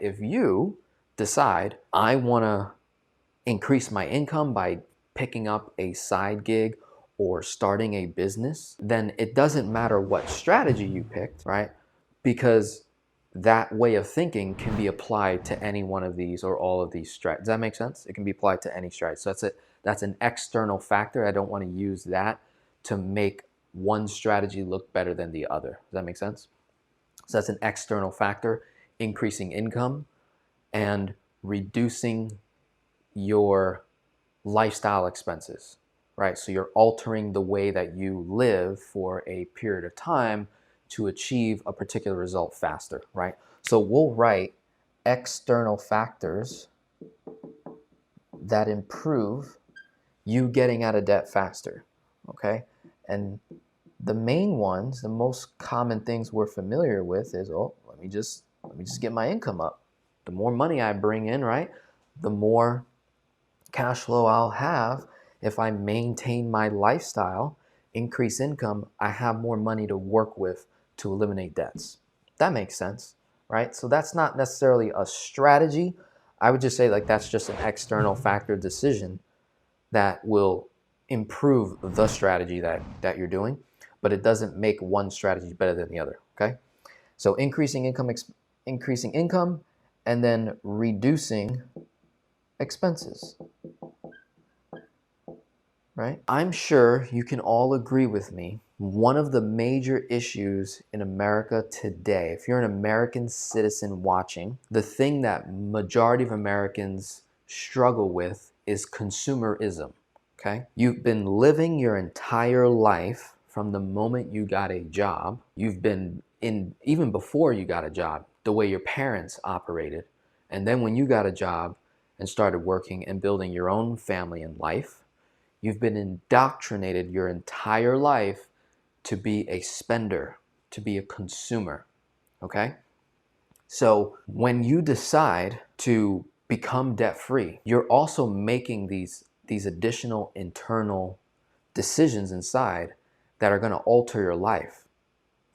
If you decide, I want to increase my income by picking up a side gig or starting a business, then it doesn't matter what strategy you picked, right? Because that way of thinking can be applied to any one of these or all of these strategies. Does that make sense? It can be applied to any strategy. So that's an external factor. I don't want to use that to make one strategy look better than the other. Does that make sense? So that's an external factor, increasing income and reducing your lifestyle expenses, right? So you're altering the way that you live for a period of time to achieve a particular result faster, right? So we'll write external factors that improve you getting out of debt faster, okay? And the main ones, the most common things we're familiar with is, oh, let me just get my income up. The more money I bring in, right, the more cash flow I'll have. If I maintain my lifestyle, increase income, I have more money to work with to eliminate debts. That makes sense, right? So that's not necessarily a strategy. I would just say like that's just an external factor decision that will improve the strategy that you're doing, but it doesn't make one strategy better than the other, okay? So increasing income, and then reducing expenses, right? I'm sure you can all agree with me. One of the major issues in America today, if you're an American citizen watching, the thing that majority of Americans struggle with is consumerism, okay? You've been living your entire life from the moment you got a job. You've been in, even before you got a job, the way your parents operated. And then when you got a job and started working and building your own family and life, you've been indoctrinated your entire life to be a spender, to be a consumer, okay? So when you decide to become debt-free, you're also making these additional internal decisions inside that are going to alter your life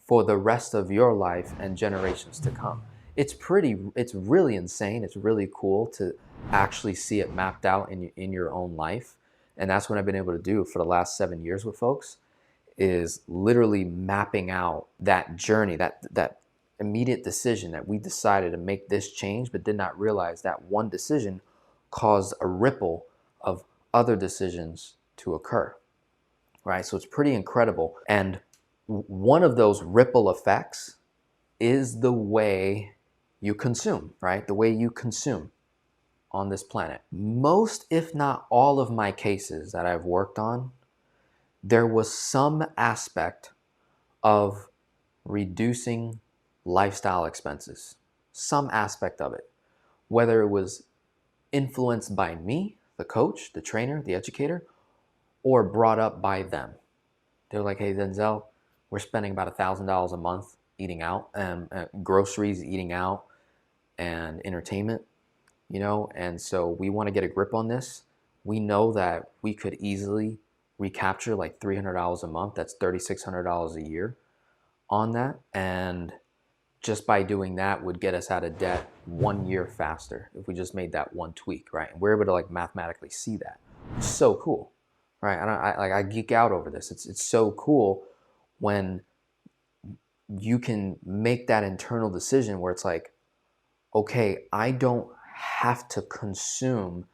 for the rest of your life and generations to come. It's really insane. It's really cool to actually see it mapped out in your own life. And that's what I've been able to do for the last 7 years with folks, is literally mapping out that journey, that immediate decision that we decided to make this change, but did not realize that one decision caused a ripple of other decisions to occur, right? So it's pretty incredible. And one of those ripple effects is the way you consume, right? The way you consume on this planet. Most, if not all of my cases that I've worked on, there was some aspect of reducing lifestyle expenses, some aspect of it, whether it was influenced by me, the coach, the trainer, the educator, or brought up by them. They're like, hey, Denzel, we're spending about $1,000 a month eating out, groceries, eating out, and entertainment, you know, and so we want to get a grip on this. We know that we could easily recapture like $300 a month. That's $3,600 a year on that. And just by doing that would get us out of debt 1 year faster if we just made that one tweak, right? And we're able to like mathematically see that. It's so cool, right? I geek out over this. It's so cool when you can make that internal decision where it's like, okay, I don't have to consume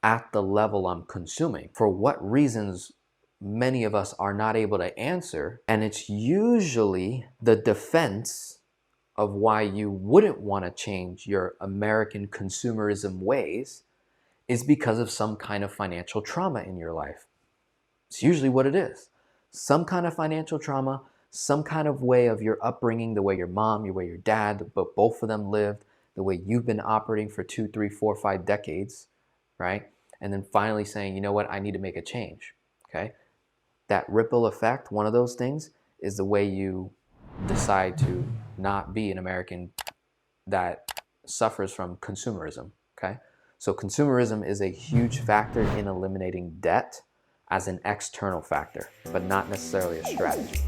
at the level I'm consuming. For what reasons many of us are not able to answer, and it's usually the defense of why you wouldn't want to change your American consumerism ways is because of some kind of financial trauma in your life. It's usually what it is. Some kind of financial trauma, some kind of way of your upbringing, the way your mom, the way your dad, but both of them lived, the way you've been operating for 2, 3, 4, 5 decades, right? And then finally saying, you know what, I need to make a change, okay? That ripple effect, one of those things, is the way you decide to not be an American that suffers from consumerism, okay? So consumerism is a huge factor in eliminating debt as an external factor, but not necessarily a strategy.